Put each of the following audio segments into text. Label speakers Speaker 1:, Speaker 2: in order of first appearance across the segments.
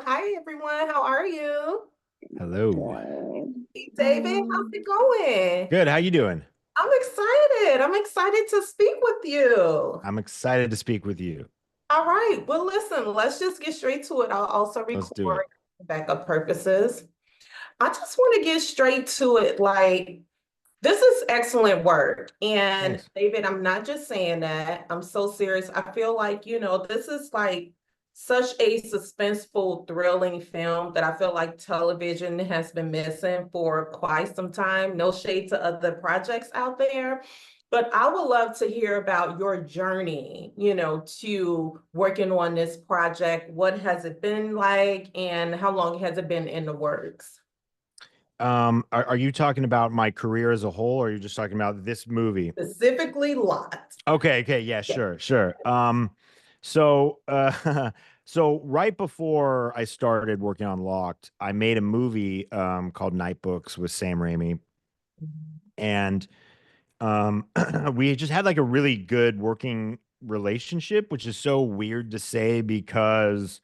Speaker 1: Hi, everyone. How are you?
Speaker 2: Hello.
Speaker 3: Good.
Speaker 1: Hey, David, how's it going?
Speaker 2: Good. How you doing?
Speaker 1: I'm excited. I'm excited to speak with you.
Speaker 2: I'm excited to speak with you.
Speaker 1: All right. Well, listen, let's just get straight to it. I'll also
Speaker 2: Let's do
Speaker 1: record
Speaker 2: it.
Speaker 1: for backup purposes. I just want to get straight to it. Like, this is excellent work. And
Speaker 2: Thanks.
Speaker 1: David, I'm not just saying that. I'm so serious. I feel like, this is like such a suspenseful, thrilling film that I feel like television has been missing for quite some time. No shade to other projects out there. But I would love to hear about your journey, to working on this project. What has it been like, and how long has it been in the works?
Speaker 2: Are you talking about my career as a whole, or are you just talking about this movie?
Speaker 1: Specifically, Lot.
Speaker 2: Okay, yeah, sure. So so right before I started working on Locked, I made a movie called Night Books with Sam Raimi. And we just had like a really good working relationship, which is so weird to say because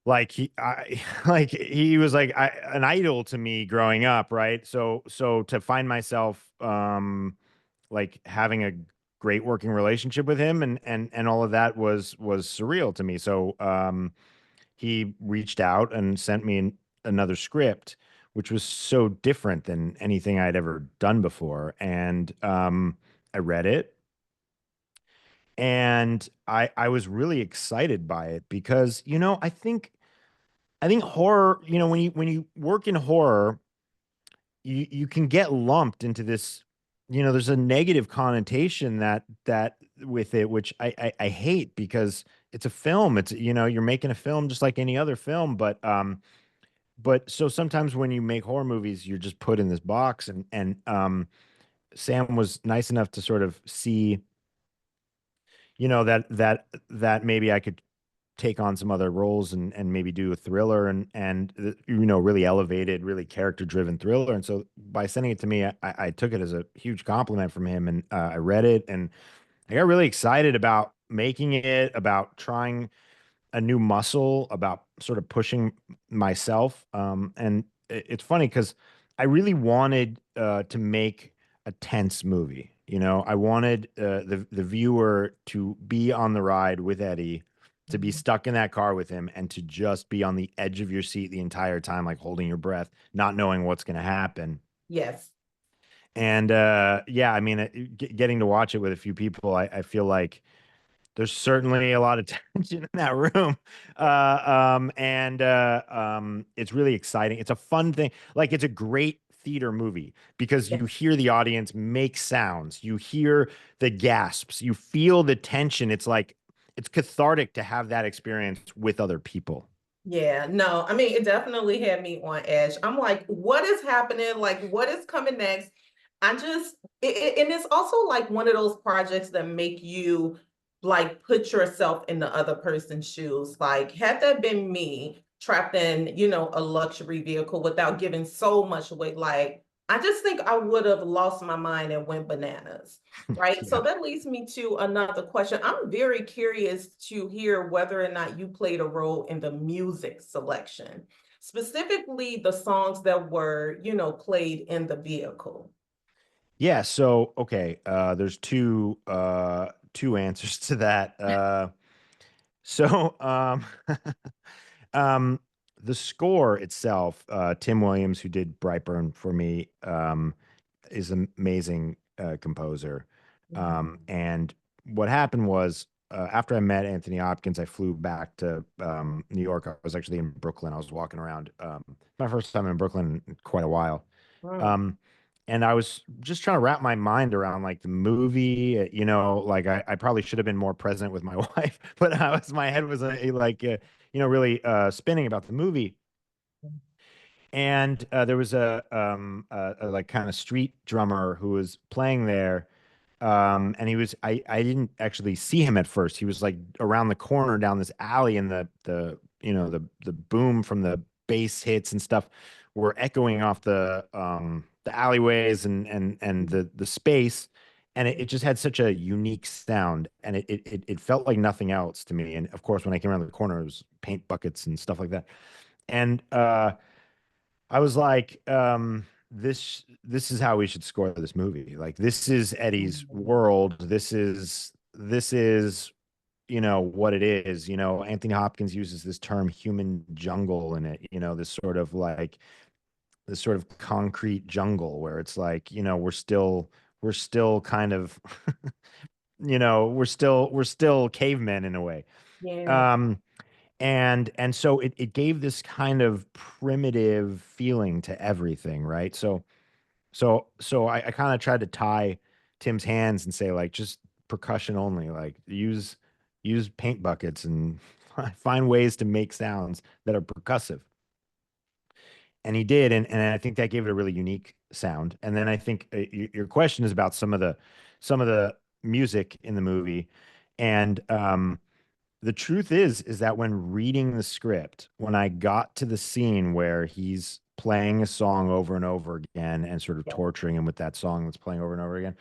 Speaker 2: like he was like an idol to me growing up, right? So to find myself like having a great working relationship with him and all of that was surreal to me. So he reached out and sent me another script, which was so different than anything I'd ever done before. And I read it, and I was really excited by it because, I think horror, when you work in horror, you can get lumped into this, there's a negative connotation that with it, which I hate because it's a film. It's, you're making a film just like any other film, but so sometimes when you make horror movies, you're just put in this box, and Sam was nice enough to sort of see, that maybe I could take on some other roles and maybe do a thriller and really elevated, really character driven thriller. And so by sending it to me, I took it as a huge compliment from him, and I read it, and I got really excited about making it, about trying a new muscle, about sort of pushing myself. And it's funny because I really wanted to make a tense movie. I wanted the viewer to be on the ride with Eddie, to be
Speaker 1: Mhm.
Speaker 2: stuck in that car with him, and to just be on the edge of your seat the entire time, like holding your breath, not knowing what's going to happen.
Speaker 1: Yes.
Speaker 2: And yeah, I mean, getting to watch it with a few people, I feel like there's certainly a lot of tension in that room. And it's really exciting. It's a fun thing. Like, it's a great theater movie because you
Speaker 1: Yes.
Speaker 2: hear the audience make sounds, you hear the gasps, you feel the tension. It's like it's cathartic to have that experience with other people.
Speaker 1: Yeah, no, I mean, it definitely had me on edge. I'm like, what is happening? Like, what is coming next? And it's also like one of those projects that make you like put yourself in the other person's shoes. Like, had that been me trapped in, a luxury vehicle without giving so much away, like, I just think I would have lost my mind and went bananas. Right. So
Speaker 2: Yeah.
Speaker 1: that leads me to another question. I'm very curious to hear whether or not you played a role in the music selection, specifically the songs that were, played in the vehicle.
Speaker 2: Yeah, so okay, there's two answers to that. So um the score itself, Tim Williams, who did Brightburn for me, is an amazing composer. And what happened was, after I met Anthony Hopkins, I flew back to New York. I was actually in Brooklyn. I was walking around. My first time in Brooklyn in quite a while.
Speaker 1: Mm.
Speaker 2: Um, and I was just trying to wrap my mind around like the movie, like I probably should have been more present with my wife, but my head was really spinning about the movie. And there was a like kind of street drummer who was playing there. And I didn't actually see him at first. He was like around the corner down this alley, and the boom from the bass hits and stuff were echoing off the alleyways and the space. and it just had such a unique sound, and it felt like nothing else to me. And of course, when I came around the corner, it was paint buckets and stuff like that. And I was like, this is how we should score this movie. Like, this is Eddie's
Speaker 1: Mhm.
Speaker 2: world. This is what it is. Anthony Hopkins uses this term human jungle in it, this sort of concrete jungle where it's like, we're still kind of we're still cavemen in a way.
Speaker 1: Yeah,
Speaker 2: Um and so it gave this kind of primitive feeling to everything, right? So I kind of tried to tie Tim's hands and say, like, just percussion only, like use paint buckets and find ways to make sounds that are percussive. And he did, and I think that gave it a really unique sound. And then I think your question is about some of the music in the movie, and the truth is that when reading the script, when I got to the scene where he's playing a song over and over again and sort of
Speaker 1: yeah,
Speaker 2: torturing him with that song that's playing over and over again,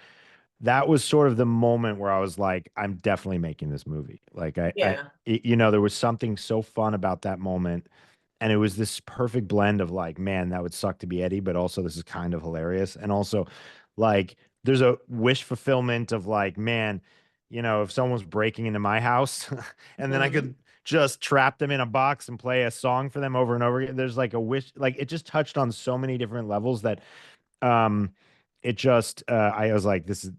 Speaker 2: that was sort of the moment where I was like, I'm definitely making this movie. Like,
Speaker 1: yeah.
Speaker 2: there was something so fun about that moment, and it was this perfect blend of, like, man, that would suck to be Eddie, but also this is kind of hilarious, and also, like, there's a wish fulfillment of, like, man, if someone was breaking into my house, and then I
Speaker 1: Mhm.
Speaker 2: could just trap them in a box and play a song for them over and over again. There's like a wish, like, it just touched on so many different levels that um it just I was like, this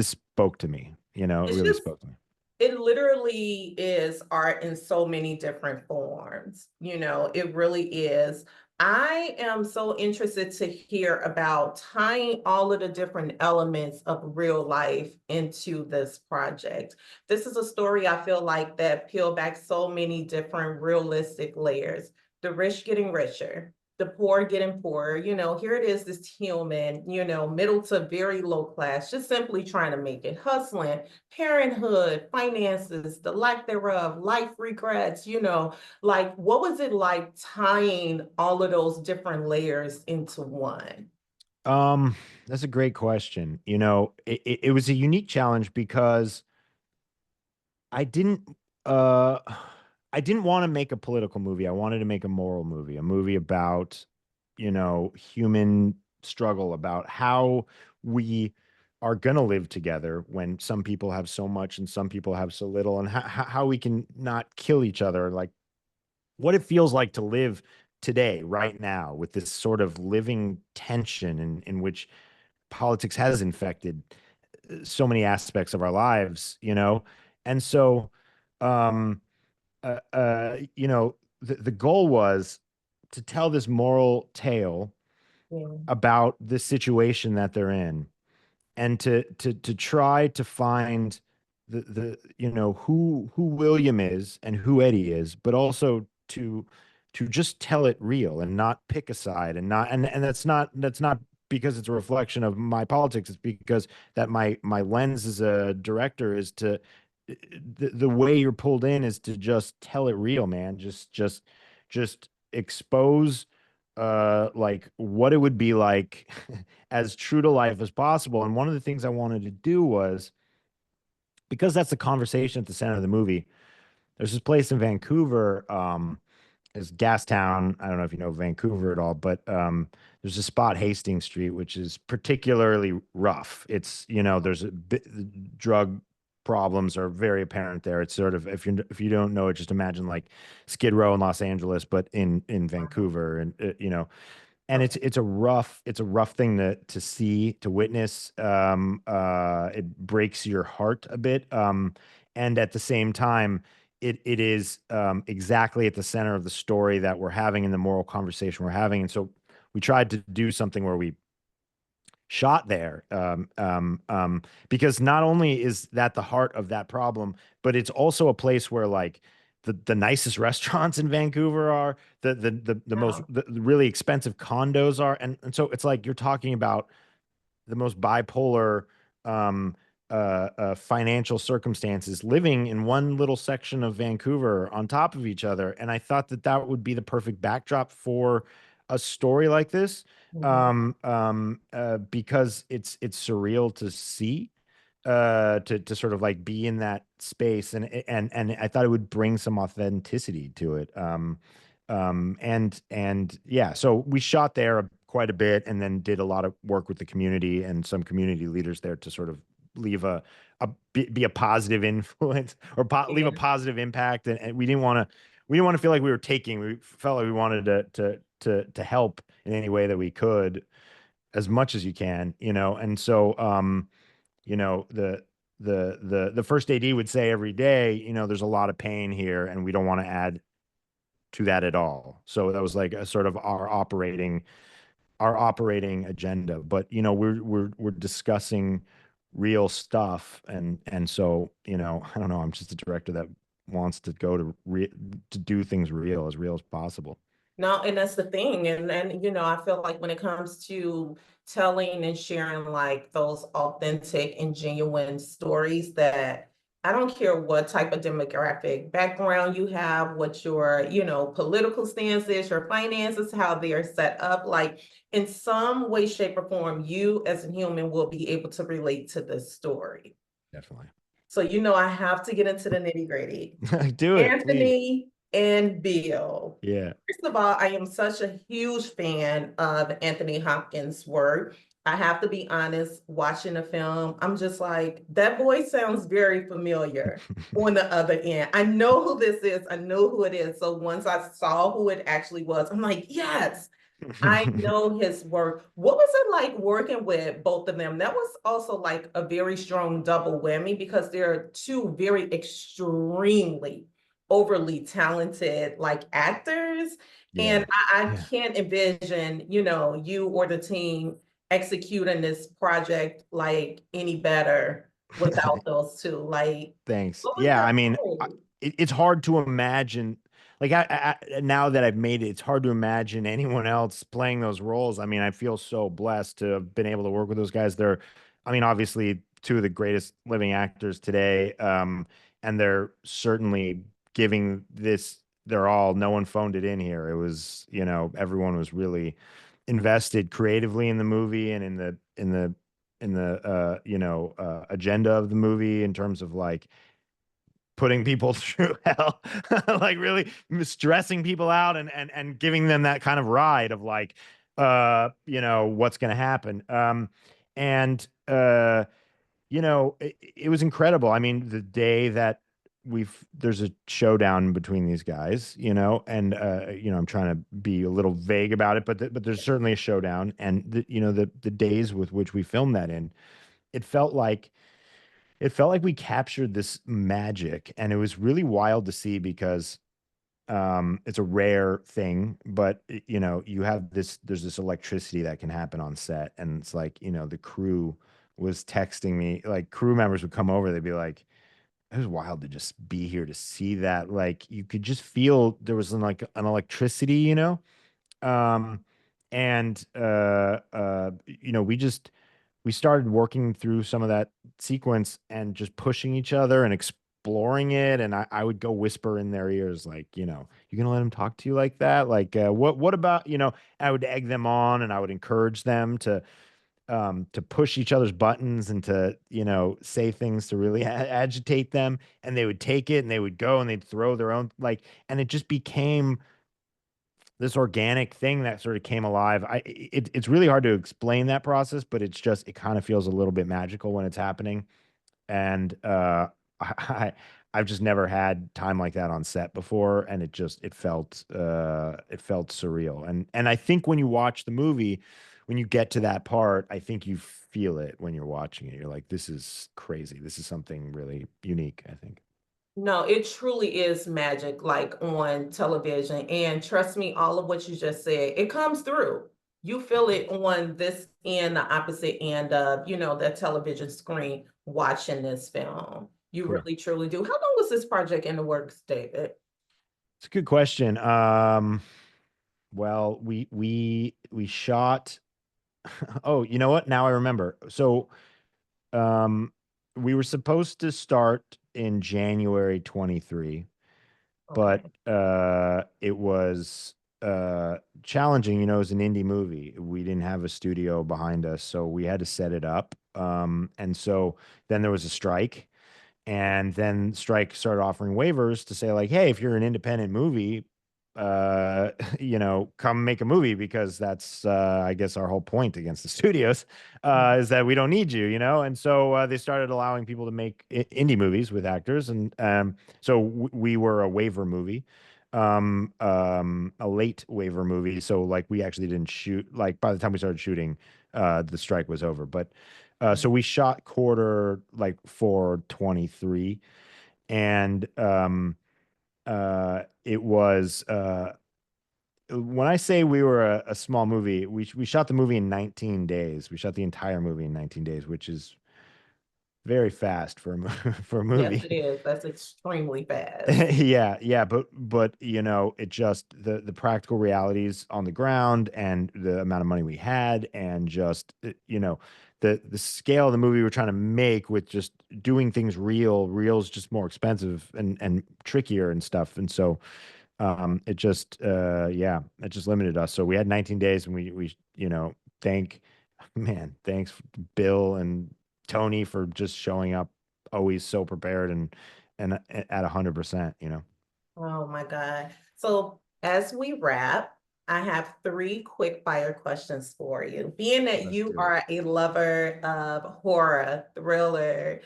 Speaker 2: spoke to me, it
Speaker 1: It's
Speaker 2: really
Speaker 1: just,
Speaker 2: spoke to me.
Speaker 1: it literally is art in so many different forms. It really is. I am so interested to hear about tying all of the different elements of real life into this project. This is a story I feel like that peel back so many different realistic layers. The rich getting richer, the poor getting poorer. Here it is, this human, middle to very low class, just simply trying to make it, hustling, parenthood, finances, the lack thereof, life regrets, like what was it like tying all of those different layers into one?
Speaker 2: um that's a great question. It was a unique challenge because I didn't uh I didn't want to make a political movie. I wanted to make a moral movie, a movie about, human struggle, about how we are going to live together when some people have so much and some people have so little, and how we can not kill each other, like what it feels like to live today, right now, with this sort of living tension in which politics has infected so many aspects of our lives, and so um the goal was to tell this moral tale
Speaker 1: Yeah,
Speaker 2: about this situation that they're in, and to try to find who William is and who Eddie is, but also to just tell it real and not pick a side, and not and that's not because it's a reflection of my politics. It's because that my lens as a director is to the way you're pulled in is to just tell it real, man. Just expose like what it would be like as true to life as possible. And one of the things I wanted to do was, because that's the conversation at the center of the movie, there's this place in Vancouver, is Gastown. I don't know if you know Vancouver at all, but there's a spot, Hastings Street, which is particularly rough. It's, there's drug problems are very apparent there. It's sort of, if you don't know it, just imagine like Skid Row in Los Angeles, but in
Speaker 1: wow.
Speaker 2: Vancouver, and and
Speaker 1: Okay.
Speaker 2: it's a rough thing to see, to witness. It breaks your heart a bit, and at the same time, it is exactly at the center of the story that we're having, in the moral conversation we're having. And so we tried to do something where we shot there, because not only is that the heart of that problem, but it's also a place where, like, the nicest restaurants in Vancouver are, the most
Speaker 1: Wow.
Speaker 2: the really expensive condos are, and so it's like you're talking about the most bipolar financial circumstances living in one little section of Vancouver on top of each other. And I thought that that would be the perfect backdrop for a story like this,
Speaker 1: Mhm.
Speaker 2: because it's surreal to see. to sort of like be in that space, and I thought it would bring some authenticity to it. And yeah, so we shot there quite a bit, and then did a lot of work with the community and some community leaders there to sort of leave be a positive influence, or leave a
Speaker 1: Yeah.
Speaker 2: positive impact. And we didn't want to feel like we were taking. We felt like we wanted to help in any way that we could, as much as you can, And so, the first AD would say every day, there's a lot of pain here, and we don't want to add to that at all. So that was like a sort of our operating agenda. But we're discussing real stuff, and so I don't know. I'm just a director that wants to go to do things real as possible.
Speaker 1: No, and that's the thing. And I feel like when it comes to telling and sharing like those authentic and genuine stories, that I don't care what type of demographic background you have, what your, political stance is, your finances, how they are set up, like in some way, shape, or form, you as a human will be able to relate to this story.
Speaker 2: Definitely.
Speaker 1: So, I have to get into the nitty-gritty.
Speaker 2: Do it, please.
Speaker 1: Anthony and Bill.
Speaker 2: Yeah.
Speaker 1: First of all, I am such a huge fan of Anthony Hopkins' work. I have to be honest, watching the film, I'm just like, that voice sounds very familiar on the other end. I know who this is. I know who it is. So once I saw who it actually was, I'm like, yes, I know his work. What was it like working with both of them? That was also like a very strong double whammy because they're two very extremely overly talented like actors. And
Speaker 2: Yeah.
Speaker 1: I
Speaker 2: Yeah.
Speaker 1: can't envision, you or the team executing this project like any better without those two. Like,
Speaker 2: Thanks.
Speaker 1: what was
Speaker 2: Yeah, I mean,
Speaker 1: that like?
Speaker 2: it's hard to imagine. Like, now that I've made it, it's hard to imagine anyone else playing those roles. I mean, I feel so blessed to have been able to work with those guys. I mean, obviously two of the greatest living actors today, and they're certainly giving this their all. No one phoned it in here. It was, everyone was really invested creatively in the movie, and in the agenda of the movie, in terms of like putting people through hell, like really stressing people out, and giving them that kind of ride of like, what's going to happen. And it was incredible. I mean, the day that there's a showdown between these guys, and I'm trying to be a little vague about it, but there's certainly a showdown, and the days with which we filmed that in, it felt like we captured this magic, and it was really wild to see, because it's a rare thing, but there's this electricity that can happen on set, and it's like, the crew was texting me, like crew members would come over, they'd be like, it was wild to just be here to see that. Like, you could just feel there was like an electricity, um, and we started working through some of that sequence, and just pushing each other and exploring it. And I would go whisper in their ears, like, you're gonna let him talk to you like that? Like, what about, I would egg them on, and I would encourage them to push each other's buttons, and to, say things to really agitate them. And they would take it, and they would go, and they'd throw their own, like, and it just became this organic thing that sort of came alive. It's really hard to explain that process, but it kind of feels a little bit magical when it's happening. And I I've just never had time like that on set before, and it felt surreal. And I think when you watch the movie, when you get to that part, I think you feel it when you're watching it. You're like, this is crazy. This is something really unique, I think.
Speaker 1: No, it truly is magic, like on television. And trust me, all of what you just said, it comes through. You feel it on this end, the opposite end of, that television screen watching this film. You
Speaker 2: Cool.
Speaker 1: really truly do. How long was this project in the works, David?
Speaker 2: It's a good question. Well, we shot. Oh, you know what? Now I remember. So, um, we were supposed to start in January 23, but
Speaker 1: Okay.
Speaker 2: it was challenging. You know, it was an indie movie. We didn't have a studio behind us, so we had to set it up. And so then there was a strike, and then strike started offering waivers to say like, hey, if you're an independent movie, you know, come make a movie, because that's I guess our whole point against the studios is that we don't need you, you know. And so they started allowing people to make indie movies with actors, and so we were a waiver movie, a late waiver movie. So like we actually didn't shoot, like by the time we started shooting, the strike was over. But so we shot quarter like for 23, and it was when I say we were a small movie, we shot the movie in 19 days. We shot the entire movie in 19 days, which is very fast for for a
Speaker 1: Yes,
Speaker 2: movie.
Speaker 1: it is. That's extremely fast.
Speaker 2: Yeah, yeah, but you know, it just the practical realities on the ground, and the amount of money we had, and just you know, the scale of the movie we're trying to make, with just doing things real's just more expensive and trickier and stuff. And so it just yeah, it just limited us. So we had 19 days, and we you know, thanks Bill and Tony for just showing up always so prepared, and at 100%, you know.
Speaker 1: Oh my God. So as we wrap, I have three quick fire questions for you. Being that
Speaker 2: Let's
Speaker 1: you
Speaker 2: do it.
Speaker 1: are a lover of horror, thriller,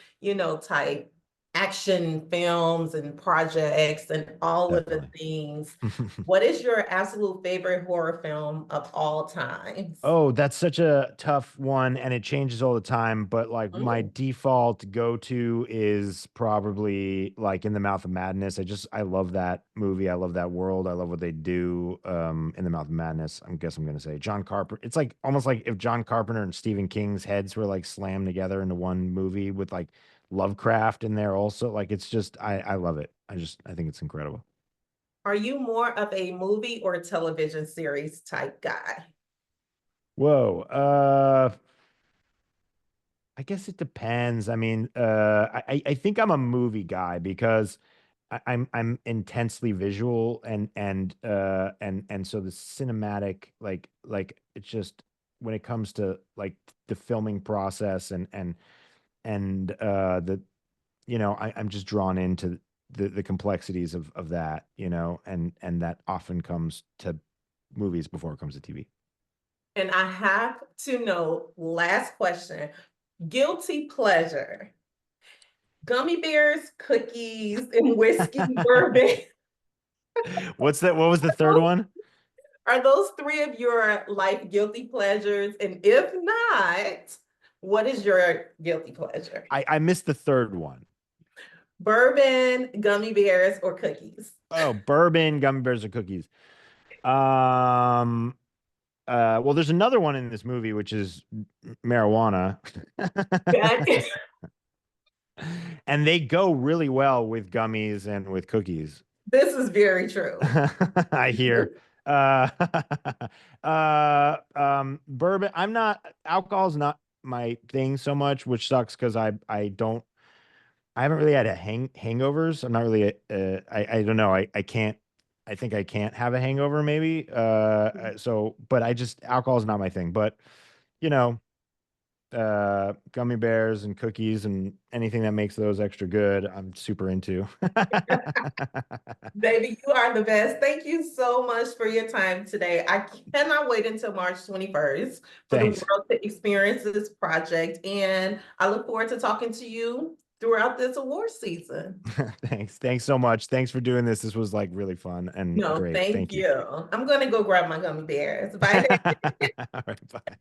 Speaker 1: type action films and projects and all of the
Speaker 2: Definitely.
Speaker 1: things, what is your absolute favorite horror film of all times?
Speaker 2: Oh, that's such a tough one, and it changes all the time. But like my
Speaker 1: Mm,
Speaker 2: default go-to is probably like In the Mouth of Madness. I love that movie. I love that world. I love what they do. In the Mouth of Madness. I guess I'm gonna say John Carpenter. It's like almost like if John Carpenter and Stephen King's heads were like slammed together into one movie, with like Lovecraft in there also. Like it's just I love it. I think it's incredible.
Speaker 1: Are you more of a movie or television series type guy?
Speaker 2: Whoa. I guess it depends. I mean, I think I'm a movie guy, because I'm intensely visual, and so the cinematic, like it's just, when it comes to like the filming process, and the, you know, I'm just drawn into the complexities of that, you know, and that often comes to movies before it comes to TV.
Speaker 1: And I have to know, last question, guilty pleasure, gummy bears, cookies, and whiskey bourbon.
Speaker 2: What's that? What was the third one?
Speaker 1: Are those three of your life guilty pleasures? And if not, what is your guilty pleasure?
Speaker 2: I missed the third one.
Speaker 1: Bourbon, gummy bears, or cookies?
Speaker 2: Oh, bourbon, gummy bears, or cookies. Um, well, there's another one in this movie, which is marijuana.
Speaker 1: That
Speaker 2: And they go really well with gummies and with cookies.
Speaker 1: this is very true.
Speaker 2: I hear. Uh, bourbon. Alcohol's not my thing so much, which sucks, because I haven't really had hangovers. I'm not really I don't know. I can't, I think I can't have a hangover maybe. So but I just, alcohol is not my thing. But you know, gummy bears and cookies and anything that makes those extra good, I'm super into.
Speaker 1: Baby, you are the best. Thank you so much for your time today. I cannot wait until March 21st for the
Speaker 2: Thanks.
Speaker 1: world to experience this project. And I look forward to talking to you throughout this award season.
Speaker 2: Thanks. Thanks so much. Thanks for doing this. This was like really fun and
Speaker 1: No,
Speaker 2: great.
Speaker 1: thank
Speaker 2: Thank you.
Speaker 1: you. I'm going to go grab my gummy bears. Bye.
Speaker 2: All right, bye.